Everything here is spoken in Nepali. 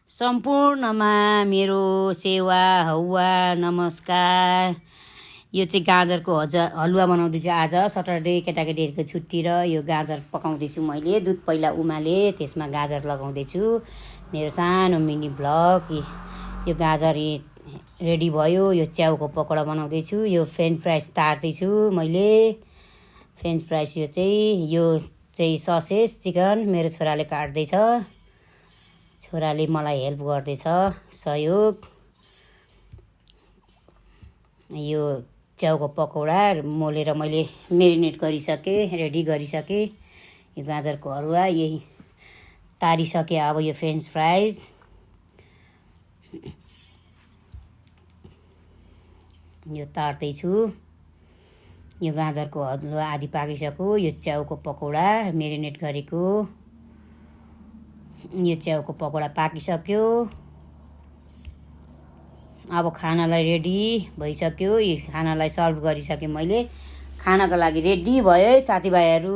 सम्पूर्णमा मेरो सेवा हौवा नमस्कार। यो चाहिँ गाजरको हलुवा बनाउँदैछु आज सटरडे केटाकेटीहरूको छुट्टी र यो गाजर पकाउँदैछु। मैले दुध पहिला उमाले त्यसमा गाजर लगाउँदैछु। मेरो सानो मिनी ब्लग। यो गाजर रेडी भयो। यो च्याउको पकौडा बनाउँदैछु। यो फ्रेन्च फ्राइज तार्दैछु मैले। फ्रेन्च फ्राइज यो चाहिँ ससेज चिकन मेरो छोराले काट्दैछ। छोराले मलाई हेल्प गर्दैछ सहयोग। यो च्याउको पकौडा मोलेर मैले मेरिनेट गरिसकेँ, रेडी गरिसकेँ। यो गाजरको हलुवा यही तारिसकेँ। अब यो फ्रेन्च फ्राइज यो तार्दैछु। यो गाजरको हलुवा आदि पाकिसक्यो। यो च्याउको पकौडा मेरिनेट गरेको यो च्याउको पकौडा पाकिसक्यो। अब खानालाई रेडी भइसक्यो। यो खानालाई सर्भ गरिसकेँ मैले। खानाको लागि रेडी भयो है साथीभाइहरू।